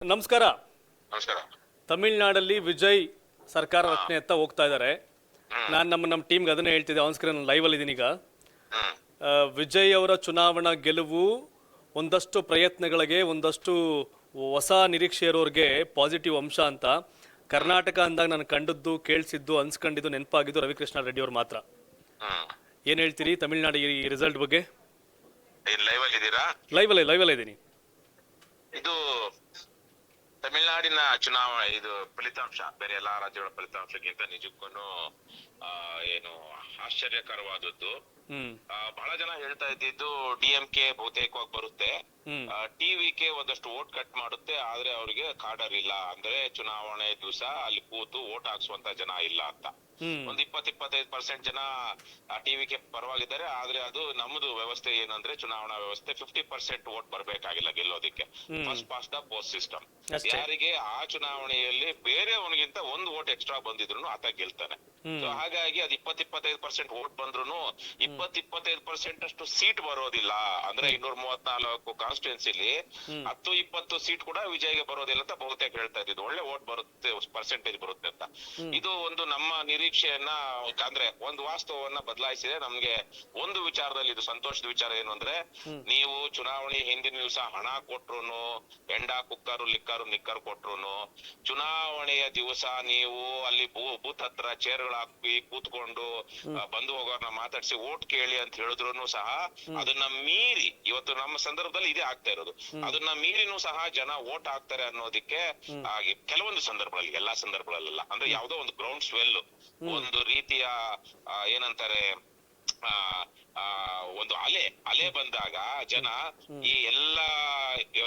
ನಮಸ್ಕಾರ. ನಮಸ್ಕಾರ. ತಮಿಳ್ನಾಡಲ್ಲಿ ವಿಜಯ್ ಸರ್ಕಾರ ರಚನೆಯತ್ತ ಹೋಗ್ತಾ ಇದ್ದಾರೆ. ನಾನು ನಮ್ಮ ಟೀಮ್ಗೆ ಅದನ್ನೇ ಹೇಳ್ತಿದ್ದೆ. ಆನ್ ಸ್ಕ್ರೀನ್ ಲೈವ್ ಅಲ್ಲಿ ಇದ್ದೀನಿ ಈಗ. ವಿಜಯ್ ಅವರ ಚುನಾವಣಾ ಗೆಲುವು ಒಂದಷ್ಟು ಪ್ರಯತ್ನಗಳಿಗೆ, ಒಂದಷ್ಟು ಹೊಸ ನಿರೀಕ್ಷೆ ಇರೋರಿಗೆ ಪಾಸಿಟಿವ್ ಅಂಶ ಅಂತ. ಕರ್ನಾಟಕ ಅಂದಾಗ ನಾನು ಕಂಡದ್ದು, ಕೇಳಿಸಿದ್ದು, ಅನ್ಸ್ಕೊಂಡಿದ್ದು, ನೆನಪಾಗಿದ್ದು ರವಿಕೃಷ್ಣ ರೆಡ್ಡಿ ಅವ್ರು ಮಾತ್ರ. ಏನ್ ಹೇಳ್ತೀರಿ ತಮಿಳ್ನಾಡು ಈ ರಿಸಲ್ಟ್ ಬಗ್ಗೆ? ಲೈವ್ ಅಲ್ಲಿ ಇದ್ದೀರಾ? ಲೈವ್ ಅಲ್ಲೇ ಇದ್ದೀನಿ. ಇದು ತಮಿಳ್ನಾಡಿನ ಚುನಾವಣೆ, ಇದು ಫಲಿತಾಂಶ ಬೇರೆ ಎಲ್ಲಾ ರಾಜ್ಯಗಳ ಫಲಿತಾಂಶಕ್ಕಿಂತ ನಿಜಕ್ಕೂ ಏನು ಆಶ್ಚರ್ಯಕರವಾದದ್ದು. ಬಹಳ ಜನ ಹೇಳ್ತಾ ಇದ್ದಿದ್ದು DMK ಬಹುತೇಕವಾಗಿ ಬರುತ್ತೆ, TVK ಒಂದಷ್ಟು ವೋಟ್ ಕಟ್ ಮಾಡುತ್ತೆ, ಆದ್ರೆ ಅವ್ರಿಗೆ ಕಾಡರ್ ಇಲ್ಲ, ಅಂದ್ರೆ ಚುನಾವಣೆ ದಿವಸ ಅಲ್ಲಿ ಕೂತು ವೋಟ್ ಹಾಕ್ಸುವಂತ ಜನ ಇಲ್ಲ ಅಂತ. ಒಂದ್ 20-25% ಜನ TVK ಪರವಾಗಿದ್ದಾರೆ. ಆದ್ರೆ ಅದು ನಮ್ದು ವ್ಯವಸ್ಥೆ ಏನಂದ್ರೆ ಚುನಾವಣಾ ವ್ಯವಸ್ಥೆ 50% ವೋಟ್ ಬರ್ಬೇಕಾಗಿಲ್ಲ ಗೆಲ್ಲೋದಿಕ್ಕೆ. First past the post system. ಯಾರಿಗೆ ಆ ಚುನಾವಣೆಯಲ್ಲಿ ಬೇರೆಯವನಿಗಿಂತ ಒಂದು ವೋಟ್ ಎಕ್ಸ್ಟ್ರಾ ಬಂದಿದ್ರು ಆತ ಗೆಲ್ತಾನೆ. ಹಾಗಾಗಿ ಅದು 20-25% ವೋಟ್ ಬಂದ್ರು 20-25% ಅಷ್ಟು ಸೀಟ್ ಬರೋದಿಲ್ಲ. ಅಂದ್ರೆ 234 ಕಾನ್ಸ್ಟಿಟ್ಯೂನ್ಸಿಲಿ 10-20 ಸೀಟ್ ಕೂಡ ವಿಜಯ್ಗೆ ಬರೋದಿಲ್ಲ ಅಂತ ಬಹುತೇಕ ಹೇಳ್ತಾ ಇದ್ದಿದ್ದು. ಒಳ್ಳೆ ವೋಟ್ ಬರುತ್ತೆ, ಪರ್ಸೆಂಟೇಜ್ ಬರುತ್ತೆ ಅಂತ. ಇದು ಒಂದು ನಮ್ಮ ನಿರೀಕ್ಷೆಯನ್ನ, ಅಂದ್ರೆ ಒಂದು ವಾಸ್ತವವನ್ನ ಬದಲಾಯಿಸಿದೆ. ನಮ್ಗೆ ಒಂದು ವಿಚಾರದಲ್ಲಿ ಇದು ಸಂತೋಷದ ವಿಚಾರ ಏನು ಅಂದ್ರೆ, ನೀವು ಚುನಾವಣೆ ಹಿಂದಿನ ದಿವಸ ಹಣ ಕೊಟ್ರುನು, ಎಂಡ ಕುಕ್ಕರು ಲಿಕ್ಕರು ನಿಕ್ಕರು ಕೊಟ್ರುನು, ಚುನಾವಣೆಯ ದಿವಸ ನೀವು ಅಲ್ಲಿ ಬೂತ್ ಹತ್ರ ಚೇರ್ಗಳು ಹಾಕಿ ಕೂತ್ಕೊಂಡು ಬಂದು ಹೋಗೋರ್ನ ಮಾತಾಡ್ಸಿ ವೋಟ್ ಕೇಳಿ ಅಂತ ಹೇಳಿದ್ರು ಸಹ ಅದನ್ನ ಮೀರಿ, ಇವತ್ತು ನಮ್ಮ ಸಂದರ್ಭದಲ್ಲಿ ಇದೇ ಆಗ್ತಾ ಇರೋದು, ಅದನ್ನ ಮೀರಿನೂ ಸಹ ಜನ ವೋಟ್ ಹಾಕ್ತಾರೆ ಅನ್ನೋದಿಕ್ಕೆ ಕೆಲವೊಂದು ಸಂದರ್ಭಗಳಲ್ಲಿ, ಎಲ್ಲಾ ಸಂದರ್ಭಗಳಲ್ಲ, ಅಂದ್ರೆ ಯಾವ್ದೋ ಒಂದು ಗ್ರೌಂಡ್ ಸ್ವೆಲ್, ಒಂದು ರೀತಿಯ ಏನಂತಾರೆ ಒಂದು ಅಲೆ ಬಂದಾಗ ಜನ ಈ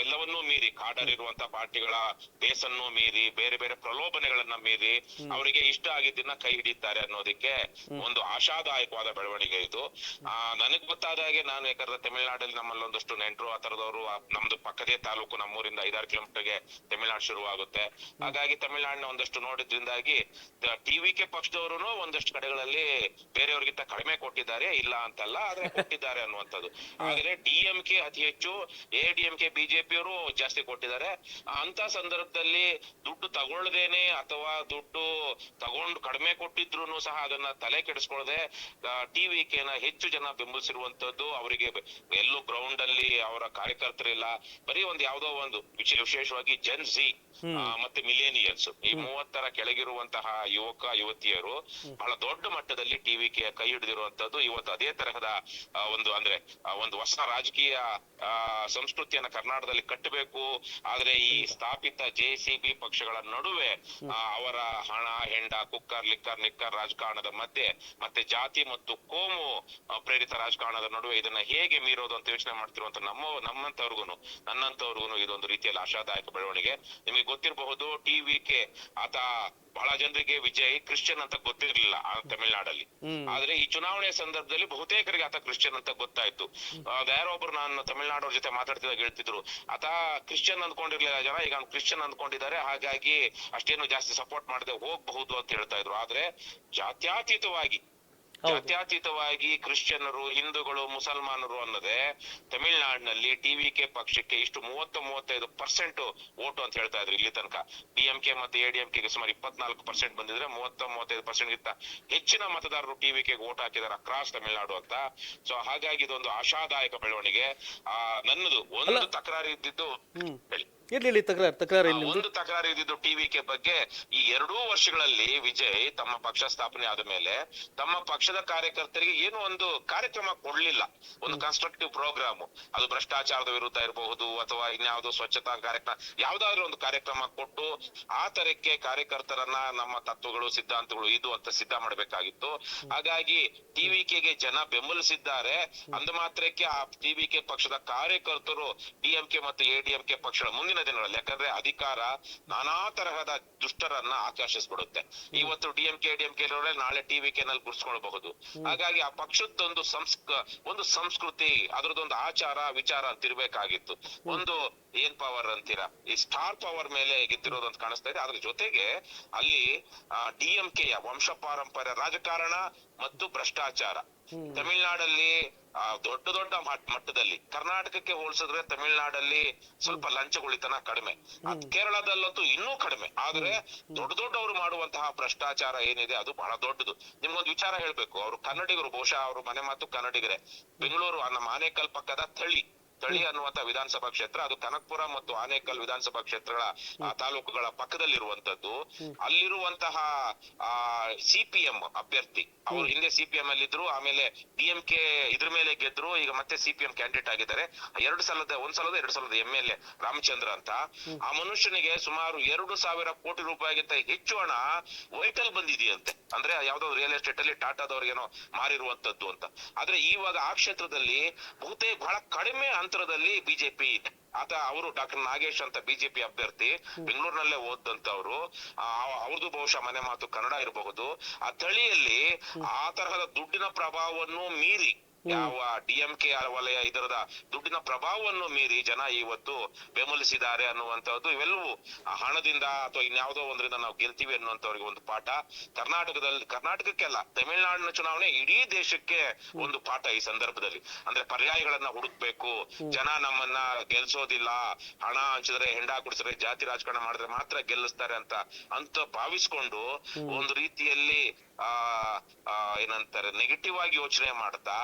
ಎಲ್ಲವನ್ನೂ ಮೀರಿ, ಕಾಡರ್ ಇರುವಂತ ಪಾರ್ಟಿಗಳ ಬೇಸನ್ನು ಮೀರಿ, ಬೇರೆ ಬೇರೆ ಪ್ರಲೋಭನೆಗಳನ್ನ ಮೀರಿ ಅವರಿಗೆ ಇಷ್ಟ ಆಗಿದ್ದನ್ನ ಕೈ ಹಿಡಿತಾರೆ ಅನ್ನೋದಕ್ಕೆ ಒಂದು ಆಶಾದಾಯಕವಾದ ಬೆಳವಣಿಗೆ ಇದು. ನನಗ್ ಗೊತ್ತಾದ ಹಾಗೆ, ನಾನು ಯಾಕಂದ್ರೆ ತಮಿಳ್ನಾಡಲ್ಲಿ ನಮ್ಮಲ್ಲಿ ಒಂದಷ್ಟು ನೆಂಟರು ಆ ತರದವರು, ನಮ್ದು ಪಕ್ಕದೇ ತಾಲೂಕು, ನಮ್ಮೂರಿಂದ 5-6 ಕಿಲೋಮೀಟರ್ಗೆ ತಮಿಳ್ನಾಡು ಶುರುವಾಗುತ್ತೆ. ಹಾಗಾಗಿ ತಮಿಳ್ನಾಡಿನ ಒಂದಷ್ಟು ನೋಡಿದ್ರಿಂದಾಗಿ TVK ಪಕ್ಷದವರು ಒಂದಷ್ಟು ಕಡೆಗಳಲ್ಲಿ ಬೇರೆಯವ್ರಿಗಿಂತ ಕಡಿಮೆ ಕೊಟ್ಟಿದ್ದಾರೆ, ಇಲ್ಲ ಅಂತಲ್ಲ, ಆದ್ರೆ ಕೊಟ್ಟಿದ್ದಾರೆ ಅನ್ನುವಂಥದ್ದು. ಆದ್ರೆ DMK ಅತಿ ಹೆಚ್ಚು, ADMK BJP ಅವರು ಜಾಸ್ತಿ ಕೊಟ್ಟಿದ್ದಾರೆ. ಅಂತ ಸಂದರ್ಭದಲ್ಲಿ ದುಡ್ಡು ತಗೊಳ್ದೇನೆ ಅಥವಾ ದುಡ್ಡು ತಗೊಂಡು ಕಡಿಮೆ ಕೊಟ್ಟಿದ್ರು ಸಹ ಅದನ್ನ ತಲೆ ಕೆಡಿಸ್ಕೊಳ್ಳದೆ TVK ನ ಹೆಚ್ಚು ಜನ ಬೆಂಬಲಿಸಿರುವಂತದ್ದು. ಅವರಿಗೆ ಎಲ್ಲೂ ಗ್ರೌಂಡ್ ಅಲ್ಲಿ ಅವರ ಕಾರ್ಯಕರ್ತರಿಲ್ಲ, ಬರೀ ಒಂದು ಯಾವ್ದೋ ಒಂದು ವಿಶೇಷವಾಗಿ ಜೆನ್ ಝಿ ಮತ್ತೆ ಮಿಲೇನಿಯಲ್ಸ್, ಈ 30ರ ಕೆಳಗಿರುವಂತಹ ಯುವಕ ಯುವತಿಯರು ಬಹಳ ದೊಡ್ಡ ಮಟ್ಟದಲ್ಲಿ TVK ಕೈ ಹಿಡಿದಿರುವಂತದ್ದು. ಇವತ್ತು ಅದೇ ತರಹದ ಒಂದು ಹೊಸ ರಾಜಕೀಯ ಸಂಸ್ಕೃತಿಯನ್ನ ಕರ್ನಾಟಕದಲ್ಲಿ ಕಟ್ಟಬೇಕು. ಆದ್ರೆ ಈ ಸ್ಥಾಪಿತ JCB ಪಕ್ಷಗಳ ನಡುವೆ ಅವರ ಹಣ, ಹೆಂಡ, ಕುಕ್ಕರ್ ಲಿಕ್ಕರ್ ನಿಕ್ಕರ್ ರಾಜಕಾರಣದ ಮಧ್ಯೆ, ಮತ್ತೆ ಜಾತಿ ಮತ್ತು ಕೋಮು ಪ್ರೇರಿತ ರಾಜಕಾರಣದ ನಡುವೆ ಇದನ್ನ ಹೇಗೆ ಮೀರೋದು ಅಂತ ಯೋಚನೆ ಮಾಡ್ತಿರುವಂತ ನನ್ನಂತವ್ರಿಗೂ ಇದೊಂದು ರೀತಿಯಲ್ಲಿ ಆಶಾದಾಯಕ ಬೆಳವಣಿಗೆ. ನಿಮಗೆ ಗೊತ್ತಿರಬಹುದು, TVK ಆತ ಬಹಳ ಜನರಿಗೆ ವಿಜಯ್ ಕ್ರಿಶ್ಚಿಯನ್ ಅಂತ ಗೊತ್ತಿರ್ಲಿಲ್ಲ ತಮಿಳ್ನಾಡಲ್ಲಿ. ಆದ್ರೆ ಈ ಚುನಾವಣೆಯ ಸಂದರ್ಭದಲ್ಲಿ ಬಹುತೇಕರಿಗೆ ಆತ ಕ್ರಿಶ್ಚಿಯನ್ ಅಂತ ಗೊತ್ತಾಯ್ತು. ಯಾರೋ ಒಬ್ರು ನಾನು ತಮಿಳ್ನಾಡವ್ರ ಜೊತೆ ಮಾತಾಡ್ತಿದ್ದಾಗ ಹೇಳ್ತಿದ್ರು, ಆತ ಕ್ರಿಶ್ಚಿಯನ್ ಅಂದ್ಕೊಂಡಿರ್ಲಿಲ್ಲ ಜನ, ಈಗ ಕ್ರಿಶ್ಚಿಯನ್ ಅಂದ್ಕೊಂಡಿದ್ದಾರೆ, ಹಾಗಾಗಿ ಅಷ್ಟೇನು ಜಾಸ್ತಿ ಸಪೋರ್ಟ್ ಮಾಡದೆ ಹೋಗಬಹುದು ಅಂತ ಹೇಳ್ತಾ ಇದ್ರು. ಆದ್ರೆ ಜಾತ್ಯಾತೀತವಾಗಿ ಕ್ರಿಶ್ಚಿಯನ್ನರು, ಹಿಂದೂಗಳು, ಮುಸಲ್ಮಾನರು ಅನ್ನೋದೇ ತಮಿಳ್ನಾಡಿನಲ್ಲಿ TVK ಪಕ್ಷಕ್ಕೆ ಇಷ್ಟು 30-35% ವೋಟು ಅಂತ ಹೇಳ್ತಾ ಇದ್ರು ಇಲ್ಲಿ ತನಕ. DMK ಮತ್ತೆ ADMK ಗೆ ಸುಮಾರು 24% ಬಂದಿದ್ರೆ 30-35% ಗಿಂತ ಹೆಚ್ಚಿನ ಮತದಾರರು TVK ಗೆ ವೋಟ್ ಹಾಕಿದ್ದಾರೆ ಅಕ್ರಾಸ್ ತಮಿಳ್ನಾಡು ಅಂತ. ಸೊ ಹಾಗಾಗಿ ಇದೊಂದು ಆಶಾದಾಯಕ ಬೆಳವಣಿಗೆ. ನನ್ನದು ಒಂದು ತಕರಾರು ಇದ್ದಿದ್ದು, ಒಂದು ತಕರಾರು ಇದ್ದಿದ್ದು TVK ಬಗ್ಗೆ, ಈ 2 ವರ್ಷಗಳಲ್ಲಿ ವಿಜಯ್ ತಮ್ಮ ಪಕ್ಷ ಸ್ಥಾಪನೆ ಆದ ಮೇಲೆ ತಮ್ಮ ಪಕ್ಷದ ಕಾರ್ಯಕರ್ತರಿಗೆ ಏನು ಒಂದು ಕಾರ್ಯಕ್ರಮ ಕೊಡ್ಲಿಲ್ಲ, ಒಂದು ಕನ್ಸ್ಟ್ರಕ್ಟಿವ್ ಪ್ರೋಗ್ರಾಮ್. ಅದು ಭ್ರಷ್ಟಾಚಾರದ ವಿರುದ್ಧ ಇರಬಹುದು ಅಥವಾ ಇನ್ಯಾವುದೋ ಸ್ವಚ್ಛತಾ ಕಾರ್ಯಕ್ರಮ, ಯಾವ್ದಾದ್ರು ಒಂದು ಕಾರ್ಯಕ್ರಮ ಕೊಟ್ಟು ಆ ತರಕ್ಕೆ ಕಾರ್ಯಕರ್ತರನ್ನ ನಮ್ಮ ತತ್ವಗಳು, ಸಿದ್ಧಾಂತಗಳು ಇದು ಅಂತ ಸಿದ್ಧ ಮಾಡಬೇಕಾಗಿತ್ತು. ಹಾಗಾಗಿ TVK ಗೆ ಜನ ಬೆಂಬಲಿಸಿದ್ದಾರೆ ಅಂದ ಮಾತ್ರಕ್ಕೆ ಆ TVK ಪಕ್ಷದ ಕಾರ್ಯಕರ್ತರು DMK ಮತ್ತು ADMK ಪಕ್ಷಗಳ ಮುಂದಿನ ದಿನಗಳಲ್ಲಿ, ಯಾಕಂದ್ರೆ ಅಧಿಕಾರ ನಾನಾ ತರಹದ ದುಷ್ಟರನ್ನ ಆಕರ್ಷಿಸ್ಬಿಡುತ್ತೆ. ಇವತ್ತು DMK ADMK ನಾಳೆ TVK ನಲ್ಲಿ ಗುರ್ಸ್ಕೊಳ್ಬಹುದು. ಹಾಗಾಗಿ ಆ ಪಕ್ಷದೊಂದು ಒಂದು ಸಂಸ್ಕೃತಿ, ಅದರದೊಂದು ಆಚಾರ ವಿಚಾರ ಅಂತ ಇರ್ಬೇಕಾಗಿತ್ತು. ಒಂದು ಏನ್ ಪವರ್ ಅಂತೀರಾ, ಈ ಸ್ಟಾರ್ ಪವರ್ ಮೇಲೆ ಗೆದ್ದಿರೋದು ಅಂತ ಕಾಣಿಸ್ತಾ ಇದೆ. ಅದ್ರ ಜೊತೆಗೆ ಅಲ್ಲಿ DMK ಯ ವಂಶ ಪಾರಂಪರ್ಯ ರಾಜಕಾರಣ ಮತ್ತು ಭ್ರಷ್ಟಾಚಾರ ತಮಿಳ್ನಾಡಲ್ಲಿ ದೊಡ್ಡ ದೊಡ್ಡ ಮಟ್ಟದಲ್ಲಿ, ಕರ್ನಾಟಕಕ್ಕೆ ಹೋಲಿಸಿದ್ರೆ ತಮಿಳ್ನಾಡಲ್ಲಿ ಸ್ವಲ್ಪ ಲಂಚಗುಳಿತನ ಕಡಿಮೆ, ಕೇರಳದಲ್ಲಂತೂ ಇನ್ನೂ ಕಡಿಮೆ. ಆದ್ರೆ ದೊಡ್ಡ ದೊಡ್ಡವರು ಮಾಡುವಂತಹ ಭ್ರಷ್ಟಾಚಾರ ಏನಿದೆ ಅದು ಬಹಳ ದೊಡ್ಡದು. ನಿಮ್ಗೊಂದು ವಿಚಾರ ಹೇಳ್ಬೇಕು, ಅವರು ಕನ್ನಡಿಗರು, ಬಹುಶಃ ಅವರು ಮನೆ ಮಾತು ಕನ್ನಡಿಗರೇ. ಬೆಂಗಳೂರು ನಮ್ಮ ಆನೇಕಲ್ ಪಕ್ಕದ ತಳಿ ಅನ್ನುವಂತ ವಿಧಾನಸಭಾ ಕ್ಷೇತ್ರ, ಅದು ಕನಕಪುರ ಮತ್ತು ಆನೇಕಲ್ ವಿಧಾನಸಭಾ ಕ್ಷೇತ್ರಗಳ ತಾಲೂಕುಗಳ ಪಕ್ಕದಲ್ಲಿರುವಂತದ್ದು. ಅಲ್ಲಿರುವಂತಹ ಸಿಪಿಎಂ ಅಭ್ಯರ್ಥಿ, ಅವರು ಹಿಂದೆ ಸಿಪಿಎಂ ಅಲ್ಲಿ ಇದ್ರು, ಆಮೇಲೆ ಡಿಎಂಕೆ ಇದ್ರ ಮೇಲೆ ಗೆದ್ರು, ಈಗ ಮತ್ತೆ ಸಿಪಿಎಂ ಕ್ಯಾಂಡಿಡೇಟ್ ಆಗಿದ್ದಾರೆ. ಒಂದ್ ಸಲದ 2 ಸಲದ MLA ರಾಮಚಂದ್ರ ಅಂತ. ಆ ಮನುಷ್ಯನಿಗೆ ಸುಮಾರು 2,000 ಕೋಟಿ ರೂಪಾಯಿಗಿಂತ ಹೆಚ್ಚು ಹಣ ವೈಟಲ್ ಬಂದಿದೆಯಂತೆ. ಅಂದ್ರೆ ಯಾವ್ದೋ ರಿಯಲ್ ಎಸ್ಟೇಟ್ ಅಲ್ಲಿ ಟಾಟಾದವ್ರಿಗೇನೋ ಮಾರಿರುವಂತದ್ದು ಅಂತ. ಆದ್ರೆ ಇವಾಗ ಆ ಕ್ಷೇತ್ರದಲ್ಲಿ ಬಹುತೇಕ ಬಹಳ ಕಡಿಮೆ ಅಂತರದಲ್ಲಿ ಬಿಜೆಪಿ ಇದೆ. ಅವರು ಡಾಕ್ಟರ್ ನಾಗೇಶ್ ಅಂತ ಬಿಜೆಪಿ ಅಭ್ಯರ್ಥಿ, ಬೆಂಗಳೂರಿನಲ್ಲೇ ಓದಂತವ್ರು. ಅವ್ರದ್ದು ಬಹುಶಃ ಮನೆ ಮಾತು ಕನ್ನಡ ಇರಬಹುದು. ಆ ತಳಿಯಲ್ಲಿ ಆ ತರಹದ ದುಡ್ಡಿನ ಪ್ರಭಾವವನ್ನು ಮೀರಿ, ಯಾವ ಡಿಎಂಕೆ ವಲಯ ಇದರದ ದುಡ್ಡಿನ ಪ್ರಭಾವವನ್ನು ಮೀರಿ ಜನ ಇವತ್ತು ಬೆಂಬಲಿಸಿದ್ದಾರೆ ಅನ್ನುವಂಥದ್ದು. ಇವೆಲ್ಲವೂ ಹಣದಿಂದ ಅಥವಾ ಇನ್ಯಾವುದೋ ಒಂದರಿಂದ ನಾವು ಗೆಲ್ತೀವಿ ಅನ್ನುವಂಥವ್ರಿಗೆ ಒಂದು ಪಾಠ. ಕರ್ನಾಟಕಕ್ಕೆಲ್ಲ, ತಮಿಳುನಾಡಿನ ಚುನಾವಣೆ ಇಡೀ ದೇಶಕ್ಕೆ ಒಂದು ಪಾಠ ಈ ಸಂದರ್ಭದಲ್ಲಿ. ಅಂದ್ರೆ ಪರ್ಯಾಯಗಳನ್ನ ಹುಡುಕ್ಬೇಕು. ಜನ ನಮ್ಮನ್ನ ಗೆಲ್ಸೋದಿಲ್ಲ, ಹಣ ಹಂಚಿದ್ರೆ, ಹೆಂಡ ಕುಡಿಸಿದ್ರೆ, ಜಾತಿ ರಾಜಕಾರಣ ಮಾಡಿದ್ರೆ ಮಾತ್ರ ಗೆಲ್ಲಿಸ್ತಾರೆ ಅಂತ ಭಾವಿಸ್ಕೊಂಡು ಒಂದು ರೀತಿಯಲ್ಲಿ ಏನಂತಾರೆ ನೆಗೆಟಿವ್ ಆಗಿ ಯೋಚನೆ ಮಾಡ್ತಾ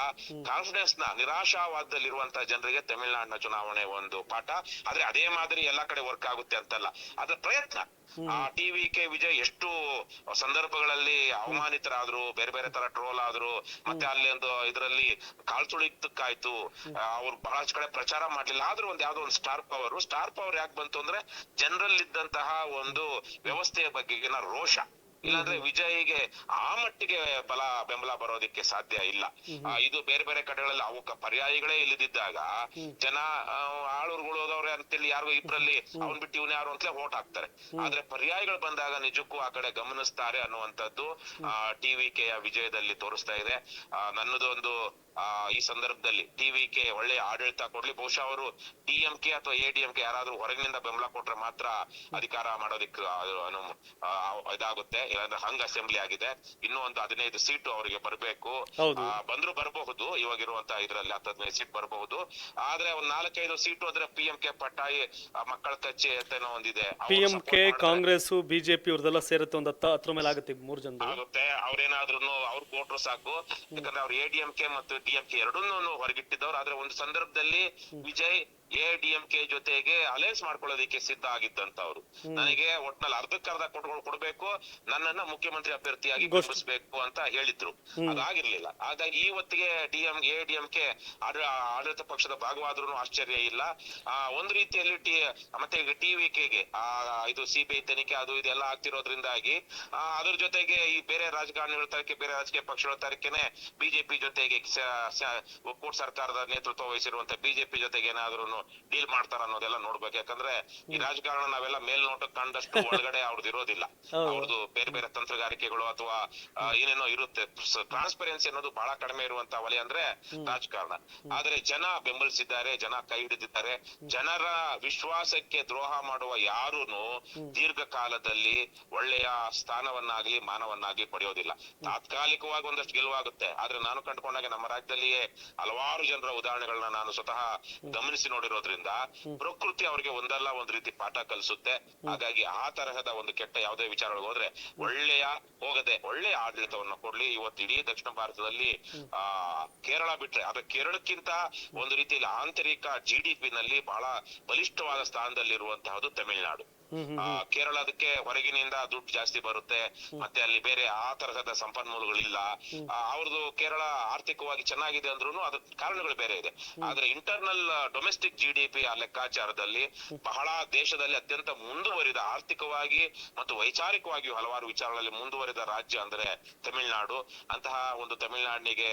ಕಾನ್ಫಿಡೆನ್ಸ್ ನಿರಾಶಾವಾದದಲ್ಲಿರುವಂತಹ ಜನರಿಗೆ ತಮಿಳುನಾಡಿನ ಚುನಾವಣೆ ಒಂದು ಪಾಠ. ಆದ್ರೆ ಅದೇ ಮಾದರಿ ಎಲ್ಲಾ ಕಡೆ ವರ್ಕ್ ಆಗುತ್ತೆ ಅಂತಲ್ಲ, ಅದ್ರ ಪ್ರಯತ್ನ. ಟಿವಿಕೆ ವಿಜಯ್ ಎಷ್ಟು ಸಂದರ್ಭಗಳಲ್ಲಿ ಅವಮಾನಿತರಾದ್ರು, ಬೇರೆ ಬೇರೆ ತರ ಟ್ರೋಲ್ ಆದ್ರು, ಮತ್ತೆ ಅಲ್ಲಿ ಒಂದು ಇದರಲ್ಲಿ ಕಾಳ್ತುಳಿತಕ್ಕಾಯ್ತು, ಅವ್ರು ಬಹಳಷ್ಟು ಕಡೆ ಪ್ರಚಾರ ಮಾಡ್ಲಿಲ್ಲ. ಆದ್ರೂ ಯಾವ್ದೋ ಒಂದು ಸ್ಟಾರ್ ಪವರ್ ಯಾಕೆ ಬಂತು ಅಂದ್ರೆ ಜನರಲ್ಲಿ ಇದ್ದಂತಹ ಒಂದು ವ್ಯವಸ್ಥೆಯ ಬಗೆಗಿನ ರೋಷ. ಇಲ್ಲಾಂದ್ರೆ ವಿಜಯ್ಗೆ ಆ ಮಟ್ಟಿಗೆ ಬೆಂಬಲ ಬರೋದಿಕ್ಕೆ ಸಾಧ್ಯ ಇಲ್ಲ. ಇದು ಬೇರೆ ಬೇರೆ ಕಡೆಗಳಲ್ಲಿ ಅವಕ್ಕ ಪರ್ಯಾಯಗಳೇ ಇಲ್ಲದಿದ್ದಾಗ ಜನ ಆಳೂರುಗಳು ಹೋದವ್ರೆ ಅಂತೇಳಿ ಯಾರು ಇಬ್ರಲ್ಲಿ ಅವನ್ ಬಿಟ್ಟು ಇವನ್ ಯಾರು ಅಂತಲೇ ವೋಟ್ ಹಾಕ್ತಾರೆ. ಆದ್ರೆ ಪರ್ಯಾಯಗಳು ಬಂದಾಗ ನಿಜಕ್ಕೂ ಆ ಕಡೆ ಗಮನಿಸ್ತಾರೆ ಅನ್ನುವಂಥದ್ದು ಟಿವಿಕೆಯ ವಿಜಯದಲ್ಲಿ ತೋರಿಸ್ತಾ ಇದೆ. ನನ್ನದೊಂದು ಈ ಸಂದರ್ಭದಲ್ಲಿ ಟಿವಿಕೆ ಒಳ್ಳೆಯ ಆಡಳಿತ ಕೊಡ್ಲಿ. ಬಹುಶಃ ಅವರು ಡಿಎಂಕೆ ಅಥವಾ ಎಡಿಎಂಕೆ ಯಾರಾದ್ರೂ ಹೊರಗಿನಿಂದ ಬೆಂಬಲ ಕೊಟ್ರೆ ಮಾತ್ರ ಅಧಿಕಾರ ಮಾಡೋದಿಕ್ಕೆ ಇದಾಗುತ್ತೆ. ಇಲ್ಲಾಂದ್ರೆ ಹಂಗ್ ಅಸೆಂಬ್ಲಿ ಆಗಿದೆ. ಇನ್ನೂ ಒಂದು 15 ಸೀಟು ಅವರಿಗೆ ಬರಬೇಕು. ಬಂದ್ರು ಬರಬಹುದು, ಇವಾಗಿರುವಂತಹ ಇದ್ರಲ್ಲಿ 10-15 ಸೀಟ್ ಬರಬಹುದು. ಆದ್ರೆ ಒಂದ್ 4-5 ಸೀಟು ಅಂದ್ರೆ PMK ಪಟ್ಟಾಯಿ ಮಕ್ಕಳ ಕಚ್ಚೆ ಅಂತನೋ ಒಂದಿದೆ. PMK ಕಾಂಗ್ರೆಸ್ ಬಿಜೆಪಿ ಅವ್ರದೆಲ್ಲ ಸೇರುತ್ತೆ, ಒಂದು 10 ಮೇಲೆ ಆಗುತ್ತೆ. 3 ಜನ ಆಗುತ್ತೆ. ಅವ್ರೇನಾದ್ರೂ ಅವ್ರು ಕೊಟ್ರು ಸಾಕು. ಯಾಕಂದ್ರೆ ಅವ್ರು ADMK ಮತ್ತು DMK ಎರಡನ್ನೂ ಹೊರಗಿಟ್ಟಿದ್ದವ್ರು. ಆದ್ರೆ ಒಂದು ಸಂದರ್ಭದಲ್ಲಿ ವಿಜಯ್ ADMK ಜೊತೆಗೆ ಅಲೈನ್ಸ್ ಮಾಡ್ಕೊಳ್ಳೋದಿಕ್ಕೆ ಸಿದ್ಧ ಆಗಿದ್ದಂತವ್ರು. ನನಗೆ ಒಟ್ನಲ್ಲಿ ಅರ್ಧಕ್ಕರ್ಧ ಕೊಡ್ಬೇಕು, ನನ್ನನ್ನ ಮುಖ್ಯಮಂತ್ರಿ ಅಭ್ಯರ್ಥಿಯಾಗಿ ಘೋಷಿಸಬೇಕು ಅಂತ ಹೇಳಿದ್ರು. ಅದಾಗಿರ್ಲಿಲ್ಲ. ಹಾಗಾಗಿ ಇವತ್ತಿಗೆ ADMK ಆಡಳಿತ ಪಕ್ಷದ ಭಾಗವಾದ್ರೂ ಆಶ್ಚರ್ಯ ಇಲ್ಲ. ಒಂದು ರೀತಿಯಲ್ಲಿ ಮತ್ತೆ ಈಗ ಟಿವಿಕೆಗೆ ಇದು CBI ತನಿಖೆ ಅದು ಇದೆಲ್ಲ ಆಗ್ತಿರೋದ್ರಿಂದಾಗಿ ಅದ್ರ ಜೊತೆಗೆ ಈ ಬೇರೆ ರಾಜಕಾರಣಿಗಳ ತರಕ್ಕೆ, ಬೇರೆ ರಾಜಕೀಯ ಪಕ್ಷಗಳ ತರಕೆನೆ ಬಿಜೆಪಿ ಜೊತೆಗೆ ಒಕ್ಕೂಟ ಸರ್ಕಾರದ ನೇತೃತ್ವ ವಹಿಸಿರುವಂತ ಬಿಜೆಪಿ ಜೊತೆಗೆ ಏನಾದ್ರೂ ಡೀಲ್ ಮಾಡ್ತಾರ ಅನ್ನೋದೆಲ್ಲ ನೋಡ್ಬೇಕು. ಯಾಕಂದ್ರೆ ಈ ರಾಜಕಾರಣ ನಾವೆಲ್ಲ ಮೇಲ್ನೋಟಕ್ಕೆ ಕಂಡಷ್ಟು ಒಳಗಡೆ ಅವ್ರದ್ದು ಇರೋದಿಲ್ಲ. ಅವ್ರದ್ದು ಬೇರೆ ಬೇರೆ ತಂತ್ರಗಾರಿಕೆಗಳು ಅಥವಾ ಏನೇನೋ ಇರುತ್ತೆ. ಟ್ರಾನ್ಸ್ಪರೆನ್ಸಿ ಅನ್ನೋದು ಬಹಳ ಕಡಿಮೆ ಇರುವಂತ ವಲಯ ಅಂದ್ರೆ ರಾಜಕಾರಣ. ಆದ್ರೆ ಜನ ಬೆಂಬಲಿಸಿದ್ದಾರೆ, ಜನ ಕೈ ಹಿಡಿದಿದ್ದಾರೆ. ಜನರ ವಿಶ್ವಾಸಕ್ಕೆ ದ್ರೋಹ ಮಾಡುವ ಯಾರೂನು ದೀರ್ಘಕಾಲದಲ್ಲಿ ಒಳ್ಳೆಯ ಸ್ಥಾನವನ್ನಾಗ್ಲಿ ಮಾನವನ್ನಾಗ್ಲಿ ಪಡೆಯೋದಿಲ್ಲ. ತಾತ್ಕಾಲಿಕವಾಗಿ ಒಂದಷ್ಟು ಗೆಲುವಾಗುತ್ತೆ. ಆದ್ರೆ ನಾನು ಕಂಡುಕೊಂಡಾಗ ನಮ್ಮ ರಾಜ್ಯದಲ್ಲಿಯೇ ಹಲವಾರು ಜನರ ಉದಾಹರಣೆಗಳನ್ನ ನಾನು ಸ್ವತಃ ಗಮನಿಸಿ ನೋಡಿರೋದ್ರಿಂದ ಪ್ರಕೃತಿ ಅವರಿಗೆ ಒಂದಲ್ಲ ಒಂದ್ ರೀತಿ ಪಾಠ ಕಲಿಸುತ್ತೆ. ಹಾಗಾಗಿ ಆ ತರಹದ ಒಂದು ಕೆಟ್ಟ ಯಾವುದೇ ವಿಚಾರಗಳಿಗೆ ಹೋದ್ರೆ ಒಳ್ಳೆಯ ಆಡಳಿತವನ್ನ ಕೊಡ್ಲಿ. ಇವತ್ತು ಇಡೀ ದಕ್ಷಿಣ ಭಾರತದಲ್ಲಿ ಕೇರಳ ಬಿಟ್ರೆ, ಆದ್ರೆ ಕೇರಳಕ್ಕಿಂತ ಒಂದು ರೀತಿಯಲ್ಲಿ ಆಂತರಿಕ GDP ನಲ್ಲಿ ಬಹಳ ಬಲಿಷ್ಠವಾದ ಸ್ಥಾನದಲ್ಲಿರುವಂತಹದ್ದು ತಮಿಳುನಾಡು. ಕೇರಳದಕ್ಕೆ ಹೊರಗಿನಿಂದ ದುಡ್ಡು ಜಾಸ್ತಿ ಬರುತ್ತೆ, ಮತ್ತೆ ಅಲ್ಲಿ ಬೇರೆ ಆ ತರಹದ ಸಂಪನ್ಮೂಲಗಳಿಲ್ಲ. ಅವ್ರದ್ದು ಕೇರಳ ಆರ್ಥಿಕವಾಗಿ ಚೆನ್ನಾಗಿದೆ ಅಂದ್ರೂ ಅದ್ರ ಕಾರಣಗಳು ಬೇರೆ ಇದೆ. ಆದ್ರೆ ಇಂಟರ್ನಲ್ ಡೊಮೆಸ್ಟಿಕ್ GDP ಆ ಲೆಕ್ಕಾಚಾರದಲ್ಲಿ ಬಹಳ ದೇಶದಲ್ಲಿ ಅತ್ಯಂತ ಮುಂದುವರಿದ, ಆರ್ಥಿಕವಾಗಿ ಮತ್ತು ವೈಚಾರಿಕವಾಗಿಯೂ ಹಲವಾರು ವಿಚಾರಗಳಲ್ಲಿ ಮುಂದುವರಿದ ರಾಜ್ಯ ಅಂದ್ರೆ ತಮಿಳುನಾಡು. ಅಂತಹ ಒಂದು ತಮಿಳುನಾಡಿನಿಗೆ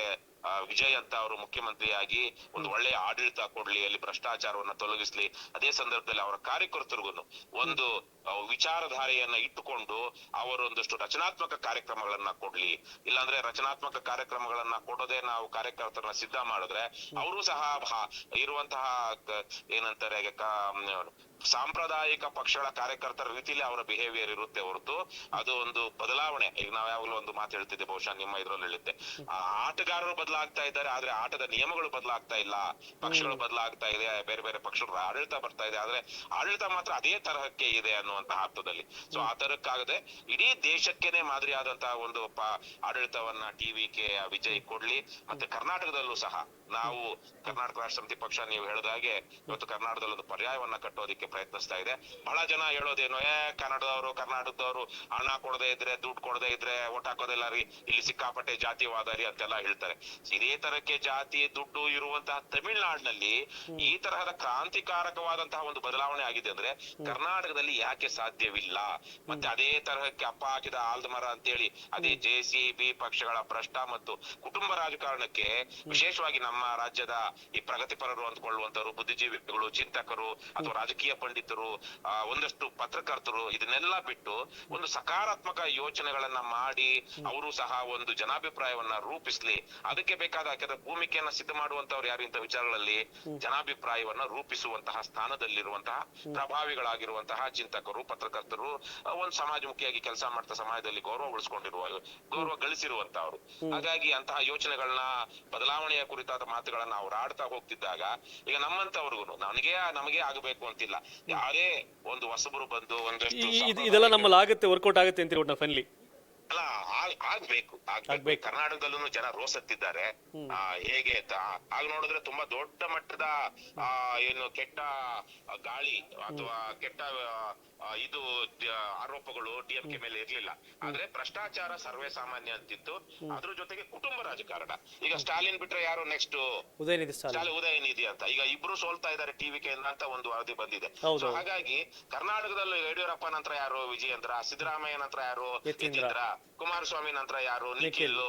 ವಿಜಯ್ ಅಂತ ಅವರು ಮುಖ್ಯಮಂತ್ರಿಯಾಗಿ ಒಂದು ಒಳ್ಳೆಯ ಆಡಳಿತ ಕೊಡ್ಲಿ, ಅಲ್ಲಿ ಭ್ರಷ್ಟಾಚಾರವನ್ನ ತೊಲಗಿಸ್ಲಿ. ಅದೇ ಸಂದರ್ಭದಲ್ಲಿ ಅವರ ಕಾರ್ಯಕರ್ತರಿಗೂ ಒಂದು ವಿಚಾರಧಾರೆಯನ್ನ ಇಟ್ಟುಕೊಂಡು ಅವರೊಂದಷ್ಟು ರಚನಾತ್ಮಕ ಕಾರ್ಯಕ್ರಮಗಳನ್ನ ಕೊಡ್ಲಿ. ಇಲ್ಲಾಂದ್ರೆ ರಚನಾತ್ಮಕ ಕಾರ್ಯಕ್ರಮಗಳನ್ನ ಕೊಡೋದೇ ನಾವು ಕಾರ್ಯಕರ್ತರನ್ನ ಸಿದ್ಧ ಮಾಡಿದ್ರೆ ಅವರು ಸಹ ಇರುವಂತಹ ಏನಂತಾರೆ ಸಾಂಪ್ರದಾಯಿಕ ಪಕ್ಷಗಳ ಕಾರ್ಯಕರ್ತರ ರೀತಿಯಲ್ಲಿ ಅವರ ಬಿಹೇವಿಯರ್ ಇರುತ್ತೆ ಹೊರತು ಅದು ಒಂದು ಬದಲಾವಣೆ. ಈಗ ನಾವ್ ಯಾವಾಗಲೂ ಒಂದು ಮಾತು ಹೇಳ್ತಿದ್ದೆ, ಬಹುಶಃ ನಿಮ್ಮ ಇದ್ರಲ್ಲಿ ಹೇಳಿದ್ದೆ, ಆಟಗಾರರು ಬದಲಾಗ್ತಾ ಇದ್ದಾರೆ ಆದ್ರೆ ಆಟದ ನಿಯಮಗಳು ಬದಲಾಗ್ತಾ ಇಲ್ಲ, ಪಕ್ಷಗಳು ಬದಲಾಗ್ತಾ ಇದೆ, ಬೇರೆ ಬೇರೆ ಪಕ್ಷಗಳ ಆಡಳಿತ ಬರ್ತಾ ಇದೆ, ಆದ್ರೆ ಆಡಳಿತ ಮಾತ್ರ ಅದೇ ತರಹಕ್ಕೆ ಇದೆ ಅನ್ನುವಂತಹ ಅರ್ಥದಲ್ಲಿ. ಸೊ ಆ ತರಕ್ಕಾಗದೆ ಇಡೀ ದೇಶಕ್ಕೇನೆ ಮಾದರಿಯಾದಂತಹ ಒಂದು ಆಡಳಿತವನ್ನ ಟಿವಿಕೆ ವಿಜಯ್ ಕೊಡ್ಲಿ. ಮತ್ತೆ ಕರ್ನಾಟಕದಲ್ಲೂ ಸಹ ನಾವು ಕರ್ನಾಟಕ ರಾಷ್ಟ್ರ ಸಮಿತಿ ಪಕ್ಷ ನೀವು ಹೇಳಿದ ಹಾಗೆ ಇವತ್ತು ಕರ್ನಾಟಕದಲ್ಲಿ ಒಂದು ಪರ್ಯಾಯವನ್ನ ಕಟ್ಟೋದಿಕ್ಕೆ ಪ್ರಯತ್ನಿಸ್ತಾ ಇದೆ. ಬಹಳ ಜನ ಹೇಳೋದೇನು, ಕರ್ನಾಟಕದವರು ಹಣ ಕೊಡದೇ ಇದ್ರೆ, ದುಡ್ಡು ಕೊಡದೇ ಇದ್ರೆ ಓಟ್ ಹಾಕೋದಿಲ್ಲ ರೀ, ಇಲ್ಲಿ ಸಿಕ್ಕಾಪಟ್ಟೆ ಜಾತಿವಾದ ರೀ ಅಂತೆಲ್ಲ ಹೇಳ್ತಾರೆ. ಇದೇ ತರಕ್ಕೆ ಜಾತಿ ದುಡ್ಡು ಇರುವಂತಹ ತಮಿಳುನಾಡಿನಲ್ಲಿ ಈ ತರಹದ ಕ್ರಾಂತಿಕಾರಕವಾದಂತಹ ಒಂದು ಬದಲಾವಣೆ ಆಗಿದೆ ಅಂದ್ರೆ ಕರ್ನಾಟಕದಲ್ಲಿ ಯಾಕೆ ಸಾಧ್ಯವಿಲ್ಲ? ಮತ್ತೆ ಅದೇ ತರಹಕ್ಕೆ ಅಪ್ಪ ಹಾಕಿದ ಆಲ್ದ ಮರ ಅಂತೇಳಿ ಅದೇ JCB ಪಕ್ಷಗಳ ಭ್ರಷ್ಟ ಮತ್ತು ಕುಟುಂಬ ರಾಜಕಾರಣಕ್ಕೆ ವಿಶೇಷವಾಗಿ ನಮ್ಮ ರಾಜ್ಯದ ಈ ಪ್ರಗತಿಪರರು ಅಂದ್ಕೊಳ್ಳುವಂತವರು, ಬುದ್ಧಿಜೀವಿಗಳು, ಚಿಂತಕರು ಅಥವಾ ರಾಜಕೀಯ ಪಂಡಿತರು, ಒಂದಷ್ಟು ಪತ್ರಕರ್ತರು ಇದನ್ನೆಲ್ಲ ಬಿಟ್ಟು ಒಂದು ಸಕಾರಾತ್ಮಕ ಯೋಚನೆಗಳನ್ನ ಮಾಡಿ ಅವರು ಸಹ ಒಂದು ಜನಾಭಿಪ್ರಾಯವನ್ನ ರೂಪಿಸ್ಲಿ. ಅದಕ್ಕೆ ಬೇಕಾದ ಭೂಮಿಕೆಯನ್ನ ಸಿದ್ಧ ಮಾಡುವಂತವ್ರು ಯಾರು ಇಂಥ ವಿಚಾರಗಳಲ್ಲಿ ಜನಾಭಿಪ್ರಾಯವನ್ನ ರೂಪಿಸುವಂತಹ ಸ್ಥಾನದಲ್ಲಿರುವಂತಹ ಪ್ರಭಾವಿಗಳಾಗಿರುವಂತಹ ಚಿಂತಕರು, ಪತ್ರಕರ್ತರು, ಒಂದು ಸಮಾಜಮುಖಿಯಾಗಿ ಕೆಲಸ ಮಾಡ್ತಾ ಸಮಾಜದಲ್ಲಿ ಗೌರವ ಗಳಿಸಿರುವಂತವ್ರು. ಹಾಗಾಗಿ ಅಂತಹ ಯೋಚನೆಗಳನ್ನ, ಬದಲಾವಣೆಯ ಕುರಿತಾದ ಮಾತುಗಳನ್ನ ಅವ್ರು ಆಡ್ತಾ ಹೋಗ್ತಿದ್ದಾಗ ಈಗ ನಮ್ಮಂತವ್ರಿಗೂ ನಮಗೆ ಆಗಬೇಕು ಅಂತಿಲ್ಲ, ಯಾರೇ ಒಂದು ಹೊಸಬರು ಬಂದು ಒಂದಷ್ಟು ಇದೆಲ್ಲ ನಮ್ಮಲ್ಲಿ ಆಗುತ್ತೆ, ವರ್ಕೌಟ್ ಆಗುತ್ತೆ ಅಂತೀರಿ ಒಟ್ನ ಫೈನಲಿ? ಅಲ್ಲ, ಆಗ್ಬೇಕು. ಕರ್ನಾಟಕದಲ್ಲೂ ಜನ ರೋಸತ್ತಿದ್ದಾರೆ. ಹೇಗೆ ಆಗ ನೋಡಿದ್ರೆ ತುಂಬಾ ದೊಡ್ಡ ಮಟ್ಟದ ಏನು ಕೆಟ್ಟ ಗಾಳಿ ಅಥವಾ ಕೆಟ್ಟ ಇದು ಆರೋಪಗಳು DMK ಮೇಲೆ ಇರ್ಲಿಲ್ಲ. ಆದ್ರೆ ಭ್ರಷ್ಟಾಚಾರ ಸರ್ವೇ ಸಾಮಾನ್ಯ ಅಂತಿತ್ತು. ಅದ್ರ ಜೊತೆಗೆ ಕುಟುಂಬ ರಾಜಕಾರಣ. ಈಗ ಸ್ಟಾಲಿನ್ ಬಿಟ್ರೆ ಯಾರು ನೆಕ್ಸ್ಟ್? ಉದಯನಿಧಿ ಅಂತ. ಈಗ ಇಬ್ರು ಸೋಲ್ತಾ ಇದ್ದಾರೆ TVK ಅಂತ ಒಂದು ವರದಿ ಬಂದಿದೆ. ಹಾಗಾಗಿ ಕರ್ನಾಟಕದಲ್ಲೂ ಯಡಿಯೂರಪ್ಪ ನಂತರ ಯಾರು? ವಿಜಯೇಂದ್ರ. ಸಿದ್ದರಾಮಯ್ಯ ನಂತರ ಯಾರು? ಯತೀಂದ್ರ. ಕುಮಾರಸ್ವಾಮಿ ನಂತರ ಯಾರು? ನಿಖಿಲ್.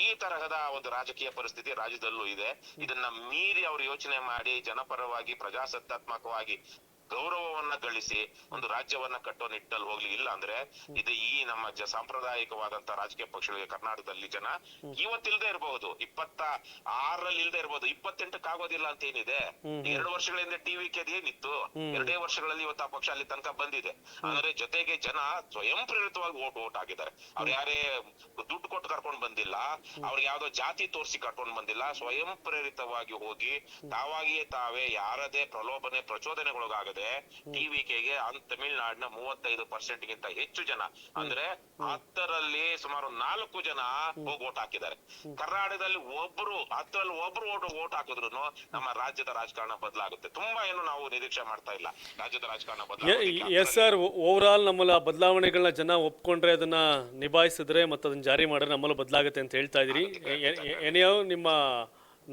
ಈ ತರಹದ ಒಂದು ರಾಜಕೀಯ ಪರಿಸ್ಥಿತಿ ರಾಜ್ಯದಲ್ಲೂ ಇದೆ. ಇದನ್ನ ಮೀರಿ ಅವರು ಯೋಚನೆ ಮಾಡಿ ಜನಪರವಾಗಿ ಪ್ರಜಾಸತ್ತಾತ್ಮಕವಾಗಿ ಗೌರವವನ್ನ ಗಳಿಸಿ ಒಂದು ರಾಜ್ಯವನ್ನ ಕಟ್ಟೋ ನಿಟ್ಟಲ್ಲಿ ಹೋಗ್ಲಿ. ಇಲ್ಲ ಅಂದ್ರೆ ಇದು ಈ ನಮ್ಮ ಸಾಂಪ್ರದಾಯಿಕವಾದಂತ ರಾಜಕೀಯ ಪಕ್ಷಗಳಿಗೆ ಕರ್ನಾಟಕದಲ್ಲಿ ಜನ ಇವತ್ತಿಲ್ದೇ ಇರಬಹುದು, 26ರಲ್ಲಿ ಇಲ್ದೇ ಇರಬಹುದು, 28ಕ್ಕೆ ಆಗೋದಿಲ್ಲ ಅಂತ ಏನಿದೆ. 2 ವರ್ಷಗಳಿಂದ TVK ಏನಿತ್ತು? 2 ವರ್ಷಗಳಲ್ಲಿ ಇವತ್ತು ಆ ಪಕ್ಷ ಅಲ್ಲಿ ತನಕ ಬಂದಿದೆ. ಅಂದ್ರೆ ಜೊತೆಗೆ ಜನ ಸ್ವಯಂ ಪ್ರೇರಿತವಾಗಿ ಓಟ್ ಹಾಕಿದ್ದಾರೆ. ಅವ್ರು ಯಾರೇ ದುಡ್ಡು ಕೊಟ್ಟು ಕರ್ಕೊಂಡ್ ಬಂದಿಲ್ಲ, ಅವ್ರಿಗೆ ಯಾವ್ದೋ ಜಾತಿ ತೋರಿಸಿ ಕರ್ಕೊಂಡ್ ಬಂದಿಲ್ಲ. ಸ್ವಯಂ ಪ್ರೇರಿತವಾಗಿ ಹೋಗಿ ತಾವಾಗಿಯೇ ತಾವೇ ಯಾರದೇ ಪ್ರಚೋದನೆಗೊಳಗಾಗದೆ TVKಗೆ ತಮಿಳುನಾಡಿನ 35% ಗಿಂತ ಹೆಚ್ಚು ಜನ, ಅಂದ್ರೆ 10ರಲ್ಲಿ ಸುಮಾರು 4 ಜನ ಹೋಗಿ ಓಟ್ ಹಾಕಿದ್ದಾರೆ. ಕರ್ನಾಟಕದಲ್ಲಿ 10ರಲ್ಲಿ ಒಬ್ರು ಓಟ್ ಹಾಕಿದ್ರು ನಮ್ಮ ರಾಜ್ಯದ ರಾಜಕಾರಣ ಬದಲಾಗುತ್ತೆ. ತುಂಬಾ ಏನು ನಾವು ನಿರೀಕ್ಷೆ ಮಾಡ್ತಾ ಇಲ್ಲ ರಾಜ್ಯದ ರಾಜಕಾರಣ ಬದಲಾಗುತ್ತೆ. ಎಸ್ ಸರ್, ಓವರ್ ಆಲ್ ನಮ್ಮಲ್ಲಿ ಬದಲಾವಣೆಗಳನ್ನ ಜನ ಒಪ್ಕೊಂಡ್ರೆ, ಅದನ್ನ ನಿಭಾಯಿಸಿದ್ರೆ ಮತ್ತು ಅದನ್ನ ಜಾರಿ ಮಾಡಿದ್ರೆ ನಮ್ಮಲ್ಲೂ ಬದಲಾಗುತ್ತೆ ಅಂತ ಹೇಳ್ತಾ ಇದ್ದೀರಿ. ಏನೇಯೋ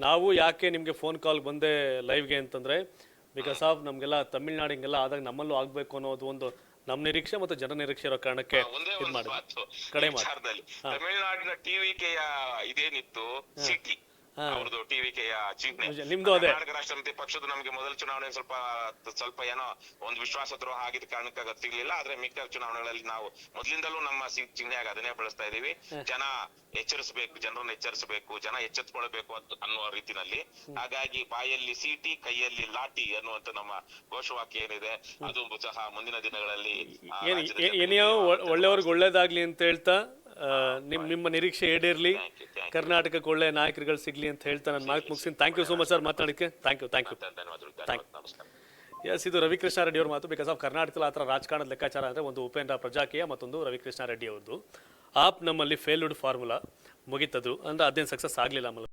ನಾವು ಯಾಕೆ ನಿಮಗೆ ಫೋನ್ ಕಾಲ್ ಬಂದೆ ಲೈವ್ಗೆ ಅಂತಂದ್ರೆ, ಬಿಕಾಸ್ ಆಫ್ ನಮಗೆಲ್ಲ ತಮಿಳ್ನಾಡು ಹಿಂಗೆಲ್ಲ ಆದಾಗ ನಮ್ಮಲ್ಲೂ ಆಗ್ಬೇಕು ಅನ್ನೋದು ಒಂದು ನಮ್ಮ ನಿರೀಕ್ಷೆ ಮತ್ತು ಜನ ನಿರೀಕ್ಷೆ ಇರೋ ಕಾರಣಕ್ಕೆ ಇದು ಮಾಡಿ ಕಡೆ ಮಾಡಿ. ತಮಿಳ್ನಾಡಿನ TVKಯ ಇದೇನಿತ್ತು ಸಿಟಿ ಅವ್ರದ್ದು TVKಯ ಚಿಹ್ನೆ, ನಿಮ್ದು ಅದೇ. ಕರ್ನಾಟಕ ರಾಷ್ಟ್ರ ಸಮಿತಿ ಪಕ್ಷದ ನಮ್ಗೆ ಮೊದಲ ಚುನಾವಣೆ ಸ್ವಲ್ಪ ಏನೋ ಒಂದು ವಿಶ್ವಾಸ ದ್ರೋಹ ಆಗಿದ್ದ ಕಾರಣಕ್ಕೆ ಅದು ಸಿಗ್ಲಿಲ್ಲ. ಆದ್ರೆ ಮಿಕ್ಕ ಚುನಾವಣೆಗಳಲ್ಲಿ ನಾವು ಮೊದ್ಲಿಂದಲೂ ನಮ್ಮ ಚಿಹ್ನೆಯಾಗಿ ಅದನ್ನೇ ಬಳಸ್ತಾ ಇದೀವಿ. ಜನ ಜನರನ್ನ ಎಚ್ಚರಿಸಬೇಕು, ಜನ ಎಚ್ಚೆತ್ಕೊಳ್ಬೇಕು ಅನ್ನುವ ರೀತಿನಲ್ಲಿ. ಹಾಗಾಗಿ ಬಾಯಲ್ಲಿ ಸೀಟಿ, ಕೈಯಲ್ಲಿ ಲಾಟಿ ಅನ್ನುವಂತ ನಮ್ಮ ಘೋಷವಾಕ್ಯ ಏನಿದೆ ಅದು ಸಹ ಮುಂದಿನ ದಿನಗಳಲ್ಲಿ ಏನೇಯೋ ಒಳ್ಳೆಯವ್ರಿಗೆ ಒಳ್ಳೇದಾಗ್ಲಿ ಅಂತ ಹೇಳ್ತಾ, ನಿಮ್ಮ ನಿರೀಕ್ಷೆ ಈಡೇರ್ಲಿ, ಕರ್ನಾಟಕಕ್ಕೆ ಒಳ್ಳೆ ನಾಯಕರುಗಳು ಸಿಗ್ಲಿ ಅಂತ ಹೇಳ್ತಾ ನಾನು ಮಾತು ಮುಗಿಸ್ತೀನಿ. Thank you so much sir ಮಾತಾಡೋಕ್ಕೆ. Thank you. ಎಸ್, ಇದು ರವಿಕೃಷ್ಣ ರೆಡ್ಡಿ ಅವ್ರ ಮಾತು. ಬಿಕಾಸ್ ಆಫ್ ಕರ್ನಾಟಕದಲ್ಲಿ ಆ ಥರ ರಾಜಕಾರಣದ ಲೆಕ್ಕಾಚಾರ ಅಂದರೆ ಒಂದು ಉಪೇಂದ್ರ ಪ್ರಜಾಕೀಯ, ಮತ್ತೊಂದು ರವಿಕೃಷ್ಣ ರೆಡ್ಡಿ ಅವ್ರದ್ದು. ನಮ್ಮಲ್ಲಿ ಫೇಲ್ಡ್ ಫಾರ್ಮುಲಾ ಮುಗಿತದು ಅಂದರೆ ಅದೇನು ಸಕ್ಸಸ್ ಆಗಲಿಲ್ಲ.